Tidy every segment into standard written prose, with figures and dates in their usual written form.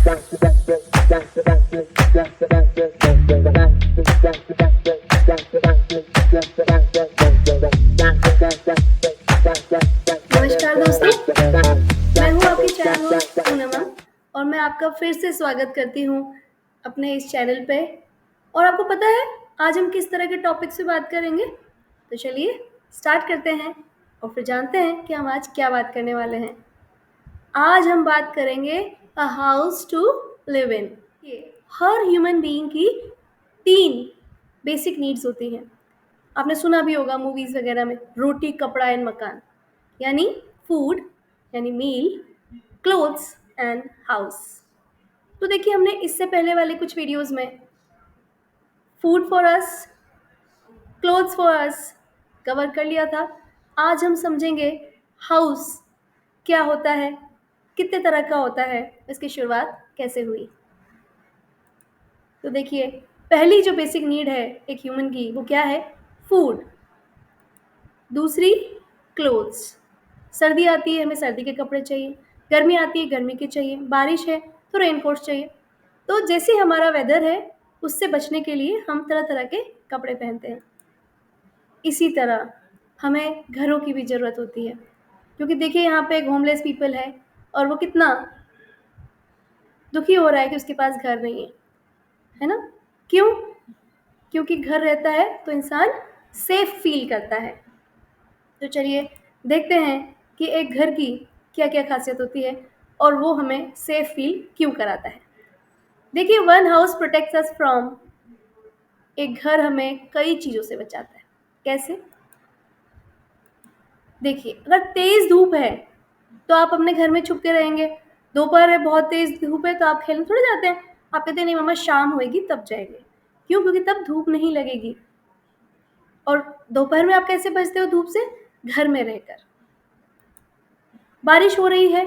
नमस्कार दोस्तों, मैं हूँ आपकी चैनल होस्ट पूनम और मैं आपका फिर से स्वागत करती हूँ अपने इस चैनल पे। और आपको पता है आज हम किस तरह के टॉपिक से बात करेंगे? तो चलिए स्टार्ट करते हैं और फिर जानते हैं कि हम आज क्या बात करने वाले हैं। आज हम बात करेंगे a house to live in. हर ह्यूमन बीइंग की 3 बेसिक नीड्स होती हैं। आपने सुना भी होगा मूवीज़ वगैरह में, रोटी, कपड़ा एंड मकान, यानी फूड यानी मील, क्लोथ्स एंड हाउस। तो देखिए हमने इससे पहले वाले कुछ वीडियोस में food for us, clothes for us cover कर लिया था। आज हम समझेंगे हाउस क्या होता है, कितने तरह का होता है, इसकी शुरुआत कैसे हुई। तो देखिए पहली जो बेसिक नीड है एक ह्यूमन की वो क्या है? फूड। दूसरी क्लोथ्स, सर्दी आती है हमें सर्दी के कपड़े चाहिए, गर्मी आती है गर्मी के चाहिए, बारिश है तो रेनकोट चाहिए। तो जैसे हमारा वेदर है उससे बचने के लिए हम तरह तरह के कपड़े पहनते हैं। इसी तरह हमें घरों की भी ज़रूरत होती है, क्योंकि देखिए यहाँ पे एक होमलेस पीपल है और वो कितना दुखी हो रहा है कि उसके पास घर नहीं है ना? क्यों? क्योंकि घर रहता है तो इंसान सेफ फील करता है। तो चलिए देखते हैं कि एक घर की क्या क्या खासियत होती है और वो हमें सेफ फील क्यों कराता है। देखिए one house protects us from, एक घर हमें कई चीज़ों से बचाता है। कैसे? देखिए अगर तेज़ धूप है तो आप अपने घर में छुप के रहेंगे। दोपहर है, बहुत तेज़ धूप है तो आप खेलने थोड़े जाते हैं। आप कहते हैं नहीं मम्मा शाम होएगी तब जाएंगे। क्यों? क्योंकि तब धूप नहीं लगेगी। और दोपहर में आप कैसे बचते हो धूप से? घर में रहकर। बारिश हो रही है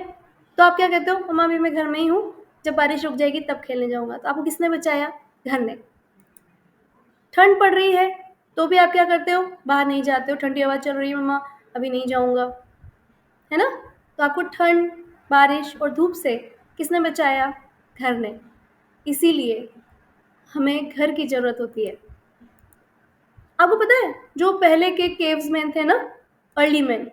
तो आप क्या कहते हो? मम्मा अभी मैं घर में ही हूँ, जब बारिश रुक जाएगी तब खेलने जाऊँगा। तो आपको किसने बचाया? घर ने। ठंड पड़ रही है तो भी आप क्या करते हो? बाहर नहीं जाते हो, ठंडी हवा चल रही है मम्मा अभी नहीं जाऊँगा, है ना? तो आपको ठंड, बारिश और धूप से किसने बचाया? घर ने। इसीलिए हमें घर की ज़रूरत होती है। आपको पता है जो पहले के केव्स मैन थे ना, अर्ली मैन,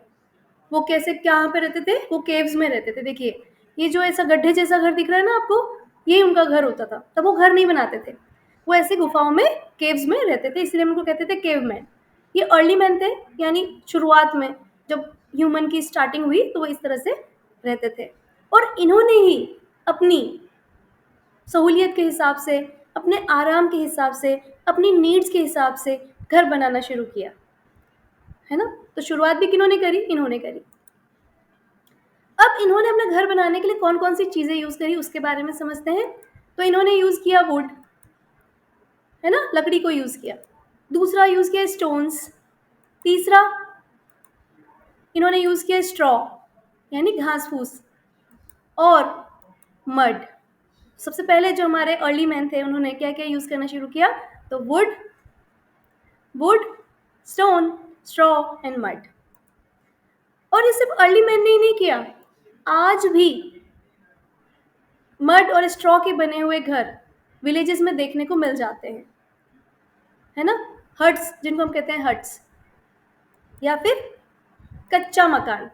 वो कैसे कहाँ पे रहते थे? वो केव्स में रहते थे। देखिए ये जो ऐसा गड्ढे जैसा घर दिख रहा है ना आपको, यही उनका घर होता था। तब वो घर नहीं बनाते थे, वो ऐसे गुफाओं में केव्स में रहते थे, इसलिए उनको कहते थे केव मैन। ये अर्ली मैन थे, यानी शुरुआत में जब ह्यूमन की स्टार्टिंग हुई तो वो इस तरह से रहते थे। और इन्होंने ही अपनी सहूलियत के हिसाब से, अपने आराम के हिसाब से, अपनी नीड्स के हिसाब से घर बनाना शुरू किया, है ना? तो शुरुआत भी किन्होंने करी? इन्होंने करी। अब इन्होंने अपना घर बनाने के लिए कौन कौन सी चीज़ें यूज़ करी उसके बारे में समझते हैं। तो इन्होंने यूज़ किया वुड, है ना, लकड़ी को यूज़ किया। दूसरा यूज़ किया स्टोन्स। तीसरा इन्होंने यूज़ किया स्ट्रॉ यानी घास फूस और मड। सबसे पहले जो हमारे अर्ली मैन थे उन्होंने क्या क्या यूज़ करना शुरू किया? तो would, stone, straw and mud. और ये सिर्फ अर्ली मैन ने ही नहीं किया, आज भी मड और स्ट्रॉ के बने हुए घर विलेजेस में देखने को मिल जाते हैं, है ना? हट्स, जिनको हम कहते हैं हट्स या फिर कच्चा मकान।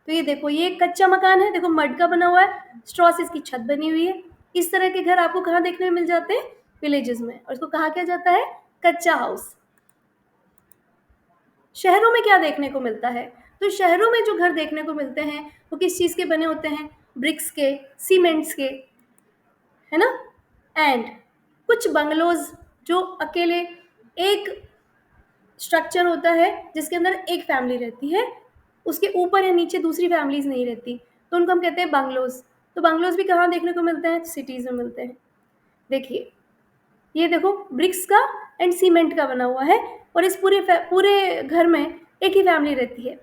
तो ये देखो ये एक कच्चा मकान है, देखो मड का बना हुआ है, स्ट्रॉ से इसकी छत बनी हुई है। इस तरह के घर आपको कहाँ देखने में मिल जाते हैं? विलेजेस में। और इसको कहा क्या जाता है? कच्चा हाउस। शहरों में क्या देखने को मिलता है? तो शहरों में जो घर देखने को मिलते हैं वो किस चीज़ के बने होते हैं? ब्रिक्स के, सीमेंट्स के, है ना? एंड कुछ बंगलोज जो अकेले एक स्ट्रक्चर होता है जिसके अंदर एक फैमिली रहती है, उसके ऊपर या नीचे दूसरी फैमिलीज नहीं रहती, तो उनको हम कहते हैं बंगलोज। तो बंगलोज भी कहाँ देखने को मिलते हैं? सिटीज़ में मिलते हैं। देखिए ये देखो ब्रिक्स का एंड सीमेंट का बना हुआ है और इस पूरे घर में एक ही फैमिली रहती है।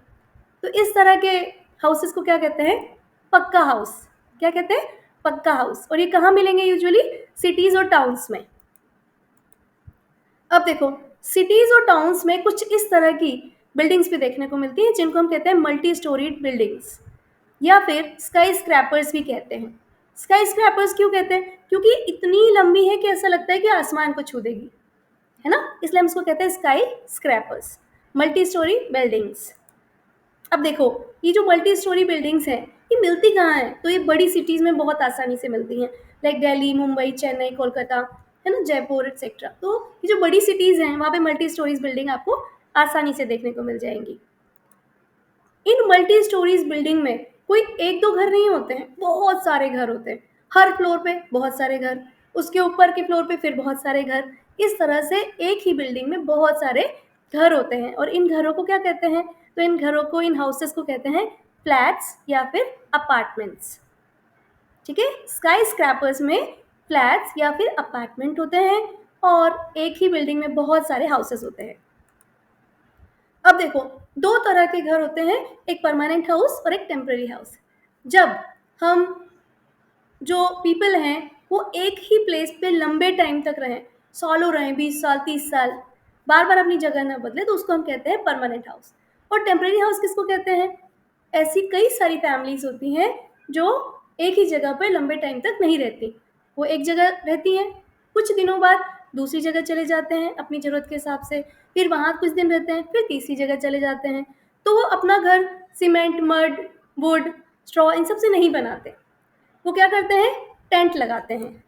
तो इस तरह के हाउसेस को क्या कहते हैं? पक्का हाउस। क्या कहते हैं? पक्का हाउस। और ये कहाँ मिलेंगे? यूजुअली सिटीज़ और टाउन्स में। अब देखो सिटीज़ और टाउन्स में कुछ इस तरह की बिल्डिंग्स भी देखने को मिलती हैं जिनको हम कहते हैं मल्टी स्टोरीड बिल्डिंग्स या फिर स्काई स्क्रैपर्स भी कहते हैं। स्काई स्क्रैपर्स क्यों कहते हैं? क्योंकि इतनी लंबी है कि ऐसा लगता है कि आसमान को छू देगी, है ना? इसलिए हम इसको कहते हैं sky scrapers. Multi storey buildings. अब देखो, ये जो मल्टी स्टोरी बिल्डिंग्स हैं, ये मिलती कहाँ हैं? तो ये बड़ी सिटीज़ में बहुत आसानी से मिलती हैं, लाइक दिल्ली, मुंबई, चेन्नई, कोलकाता, है ना, जयपुर एटसेट्रा। तो ये जो बड़ी सिटीज़ हैं, वहाँ पे मल्टी स्टोरीज बिल्डिंग आपको आसानी से देखने को मिल जाएंगी। इन मल्टी स्टोरीज बिल्डिंग में कोई एक दो घर नहीं होते हैं, बहुत सारे घर होते हैं। हर फ्लोर पे बहुत सारे घर, उसके ऊपर के फ्लोर पे फिर बहुत सारे घर। इस तरह से एक ही बिल्डिंग में बहुत सारे घर होते हैं। और इन घरों को क्या कहते हैं? तो इन घरों को, इन हाउसेस को कहते हैं फ्लैट्स या फिर अपार्टमेंट्स। ठीक है, स्काई स्क्रैपर्स में फ्लैट्स या फिर अपार्टमेंट होते हैं और एक ही बिल्डिंग में बहुत सारे हाउसेस होते हैं। अब देखो, दो तरह के घर होते हैं, एक परमानेंट हाउस और एक टेम्पररी हाउस। जब हम जो पीपल हैं वो एक ही प्लेस पे लंबे टाइम तक रहें, सालों रहें, 20 साल, 30 साल, बार बार अपनी जगह ना बदले, तो उसको हम कहते हैं परमानेंट हाउस। और टेम्पररी हाउस किसको कहते हैं? ऐसी कई सारी फैमिलीज होती हैं जो एक ही जगह पर लंबे टाइम तक नहीं रहती। वो एक जगह रहती हैं, कुछ दिनों बाद दूसरी जगह चले जाते हैं अपनी ज़रूरत के हिसाब से, फिर वहाँ कुछ दिन रहते हैं, फिर तीसरी जगह चले जाते हैं। तो वो अपना घर सीमेंट, मड, वुड, स्ट्रॉ इन सब से नहीं बनाते। वो क्या करते हैं? टेंट लगाते हैं,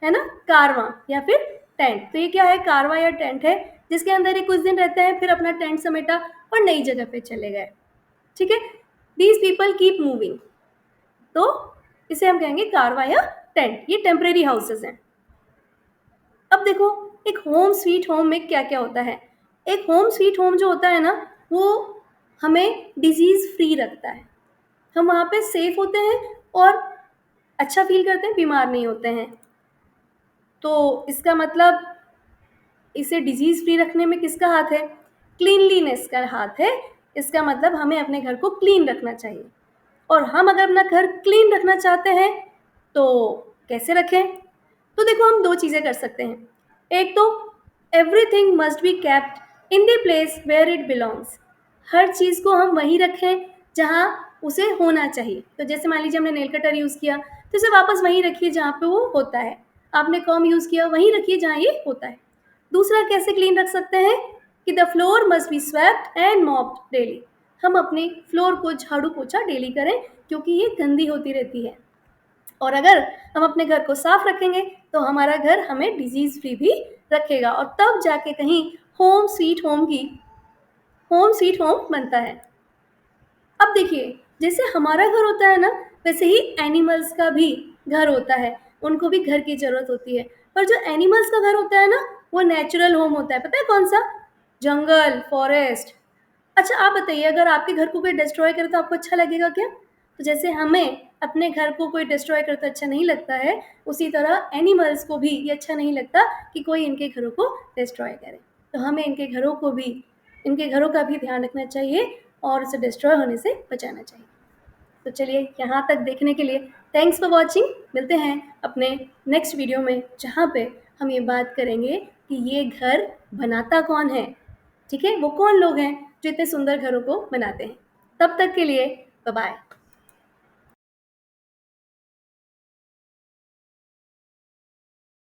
है ना, कारवां या फिर टेंट। तो ये क्या है? कारवां या टेंट है, जिसके अंदर ये कुछ दिन रहते हैं, फिर अपना टेंट समेटा और नई जगह पे चले गए। ठीक है, दीज पीपल कीप मूविंग, तो इसे हम कहेंगे कारवां या टेंट। ये टेम्परेरी हाउसेस हैं। अब देखो, एक होम स्वीट होम में क्या क्या होता है। एक होम स्वीट होम जो होता है ना, वो हमें डिजीज़ फ्री रखता है। हम वहाँ पे सेफ होते हैं और अच्छा फील करते हैं, बीमार नहीं होते हैं। तो इसका मतलब इसे डिजीज़ फ्री रखने में किसका हाथ है? क्लीनलीनेस का हाथ है। इसका मतलब हमें अपने घर को क्लीन रखना चाहिए। और हम अगर अपना घर क्लीन रखना चाहते हैं तो कैसे रखें? तो देखो, हम दो चीज़ें कर सकते हैं। एक तो everything must be kept in the place where it belongs. हर चीज़ को हम वहीं रखें जहाँ उसे होना चाहिए। तो जैसे मान लीजिए हमने नेल कटर यूज़ किया, तो इसे वापस वहीं रखिए जहाँ पे वो होता है। आपने कॉम यूज़ किया, वहीं रखिए जहाँ ये होता है। दूसरा कैसे क्लीन रख सकते हैं कि the floor must be swept and mopped daily. हम अपने फ्लोर को झाड़ू पोछा डेली करें, क्योंकि ये गंदी होती रहती है। और अगर हम अपने घर को साफ रखेंगे तो हमारा घर हमें डिजीज़ फ्री भी रखेगा, और तब जाके कहीं होम स्वीट होम बनता है। अब देखिए, जैसे हमारा घर होता है ना, वैसे ही एनिमल्स का भी घर होता है। उनको भी घर की ज़रूरत होती है। पर जो एनिमल्स का घर होता है ना, वो नेचुरल होम होता है। पता है कौन सा? जंगल, फॉरेस्ट। अच्छा, आप बताइए, अगर आपके घर को कोई डिस्ट्रॉय करे तो आपको अच्छा लगेगा क्या? तो जैसे हमें अपने घर को कोई डिस्ट्रॉय करे तो अच्छा नहीं लगता है, उसी तरह एनिमल्स को भी ये अच्छा नहीं लगता कि कोई इनके घरों को डिस्ट्रॉय करे। तो हमें इनके घरों का भी ध्यान रखना चाहिए और उसे डिस्ट्रॉय होने से बचाना चाहिए। तो चलिए, यहाँ तक देखने के लिए थैंक्स फॉर वॉचिंग। मिलते हैं अपने नेक्स्ट वीडियो में, जहाँ पे हम ये बात करेंगे कि ये घर बनाता कौन है। ठीक है, वो कौन लोग हैं जो इतने सुंदर घरों को बनाते हैं। तब तक के लिए बाय बाय।